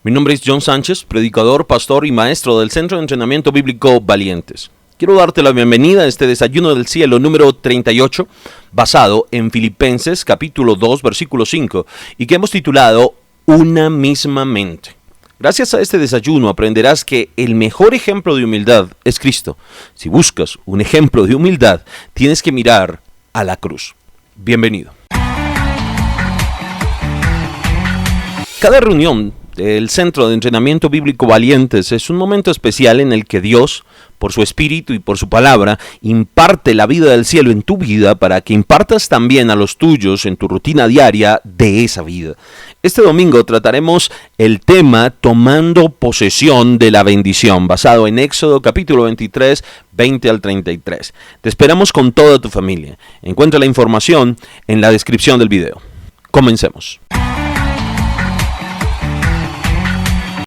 Mi nombre es John Sánchez, predicador, pastor y maestro del Centro de Entrenamiento Bíblico Valientes. Quiero darte la bienvenida a este Desayuno del Cielo número 38, basado en Filipenses capítulo 2, versículo 5, y que hemos titulado Una misma mente. Gracias a este desayuno aprenderás que el mejor ejemplo de humildad es Cristo. Si buscas un ejemplo de humildad, tienes que mirar a la cruz. Bienvenido. Cada reunión del Centro de Entrenamiento Bíblico Valientes es un momento especial en el que Dios, por su Espíritu y por su palabra, imparte la vida del cielo en tu vida para que impartas también a los tuyos en tu rutina diaria de esa vida. Este domingo trataremos el tema Tomando posesión de la bendición, basado en Éxodo capítulo 23, 20 al 33. Te esperamos con toda tu familia. Encuentra la información en la descripción del video. Comencemos.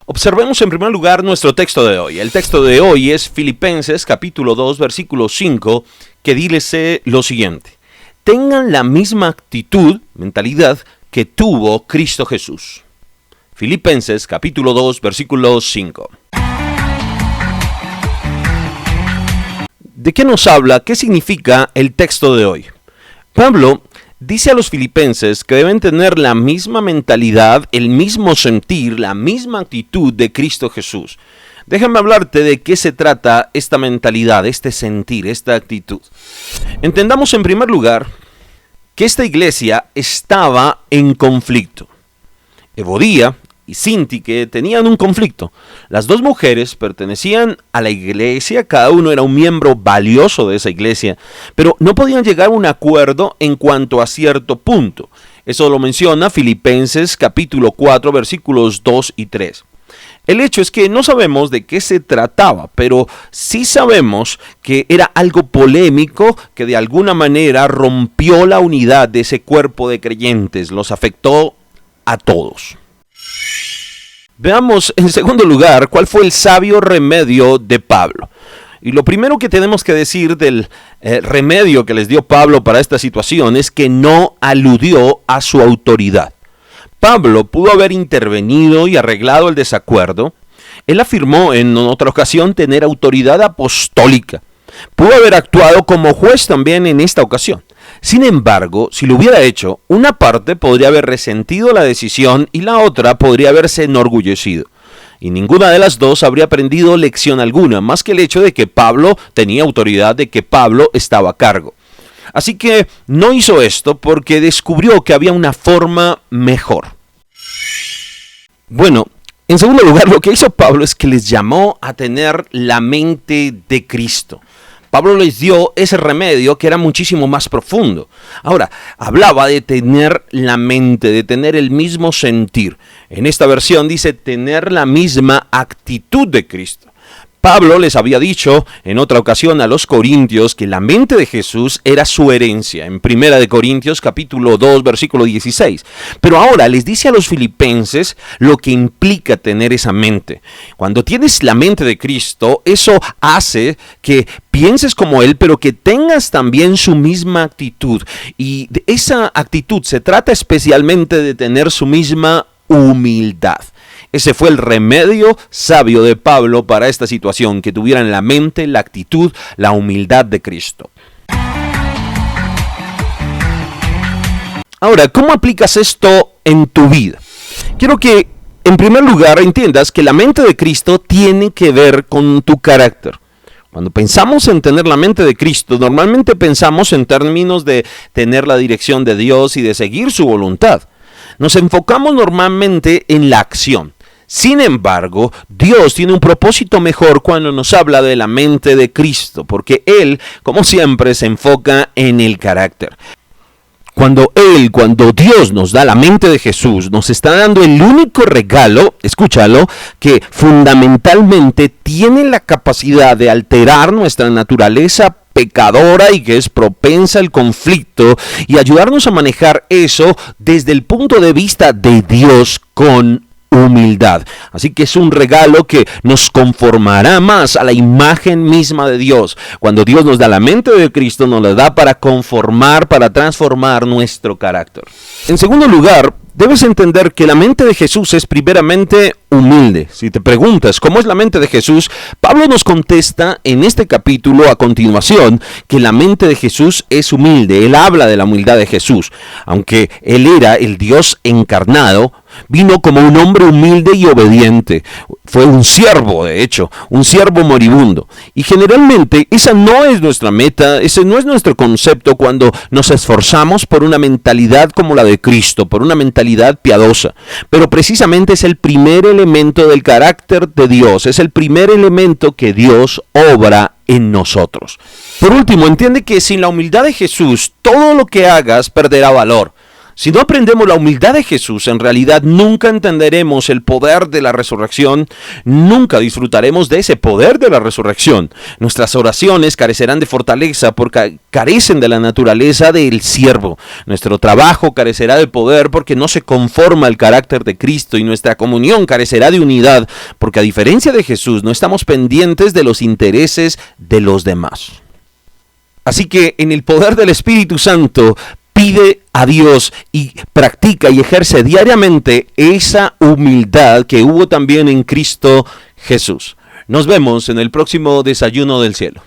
Observemos en primer lugar nuestro texto de hoy. El texto de hoy es Filipenses capítulo 2 versículo 5, que dice lo siguiente: tengan la misma actitud, mentalidad, que tuvo Cristo Jesús. Filipenses capítulo 2 versículo 5. ¿De qué nos habla? ¿Qué significa el texto de hoy? Pablo dice a los filipenses que deben tener la misma mentalidad, el mismo sentir, la misma actitud de Cristo Jesús. Déjame hablarte de qué se trata esta mentalidad, este sentir, esta actitud. Entendamos en primer lugar que esta iglesia estaba en conflicto. Evodia y Síntique tenían un conflicto. Las dos mujeres pertenecían a la iglesia, cada uno era un miembro valioso de esa iglesia, pero no podían llegar a un acuerdo en cuanto a cierto punto. Eso lo menciona Filipenses capítulo 4 versículos 2 y 3. El hecho es que no sabemos de qué se trataba, pero sí sabemos que era algo polémico que de alguna manera rompió la unidad de ese cuerpo de creyentes, los afectó a todos. Veamos en segundo lugar cuál fue el sabio remedio de Pablo. Y lo primero que tenemos que decir del remedio que les dio Pablo para esta situación es que no aludió a su autoridad. Pablo pudo haber intervenido y arreglado el desacuerdo. Él afirmó en otra ocasión tener autoridad apostólica. Pudo haber actuado como juez también en esta ocasión. Sin embargo, si lo hubiera hecho, una parte podría haber resentido la decisión y la otra podría haberse enorgullecido. Y ninguna de las dos habría aprendido lección alguna, más que el hecho de que Pablo tenía autoridad, de que Pablo estaba a cargo. Así que no hizo esto porque descubrió que había una forma mejor. Bueno, en segundo lugar, lo que hizo Pablo es que les llamó a tener la mente de Cristo. Pablo les dio ese remedio que era muchísimo más profundo. Ahora, hablaba de tener la mente, de tener el mismo sentir. En esta versión dice tener la misma actitud de Cristo. Pablo les había dicho en otra ocasión a los corintios que la mente de Jesús era su herencia, en 1 Corintios capítulo 2 versículo 16. Pero ahora les dice a los filipenses lo que implica tener esa mente. Cuando tienes la mente de Cristo, eso hace que pienses como Él, pero que tengas también su misma actitud. Y de esa actitud se trata especialmente de tener su misma humildad. Ese fue el remedio sabio de Pablo para esta situación, que tuvieran la mente, la actitud, la humildad de Cristo. Ahora, ¿cómo aplicas esto en tu vida? Quiero que, en primer lugar, entiendas que la mente de Cristo tiene que ver con tu carácter. Cuando pensamos en tener la mente de Cristo, normalmente pensamos en términos de tener la dirección de Dios y de seguir su voluntad. Nos enfocamos normalmente en la acción. Sin embargo, Dios tiene un propósito mejor cuando nos habla de la mente de Cristo, porque Él, como siempre, se enfoca en el carácter. Cuando Dios nos da la mente de Jesús, nos está dando el único regalo, escúchalo, que fundamentalmente tiene la capacidad de alterar nuestra naturaleza pecadora y que es propensa al conflicto y ayudarnos a manejar eso desde el punto de vista de Dios con humildad. Así que es un regalo que nos conformará más a la imagen misma de Dios. Cuando Dios nos da la mente de Cristo, nos la da para conformar, para transformar nuestro carácter. En segundo lugar, Debes entender que la mente de Jesús es primeramente humilde. Si te preguntas cómo es la mente de Jesús, Pablo nos contesta en este capítulo a continuación que la mente de Jesús es humilde. Él habla de la humildad de Jesús. Aunque él era el Dios encarnado, vino como un hombre humilde y obediente. Fue un siervo, de hecho, un siervo moribundo. Y generalmente esa no es nuestra meta, ese no es nuestro concepto cuando nos esforzamos por una mentalidad como la de Cristo, por una mentalidad piadosa. Pero precisamente es el primer elemento del carácter de Dios, es el primer elemento que Dios obra en nosotros. Por último, entiende que sin la humildad de Jesús, todo lo que hagas perderá valor. Si no aprendemos la humildad de Jesús, en realidad nunca entenderemos el poder de la resurrección, nunca disfrutaremos de ese poder de la resurrección. Nuestras oraciones carecerán de fortaleza porque carecen de la naturaleza del siervo. Nuestro trabajo carecerá de poder porque no se conforma al carácter de Cristo, y nuestra comunión carecerá de unidad porque, a diferencia de Jesús, no estamos pendientes de los intereses de los demás. Así que en el poder del Espíritu Santo, pide a Dios y practica y ejerce diariamente esa humildad que hubo también en Cristo Jesús. Nos vemos en el próximo Desayuno del Cielo.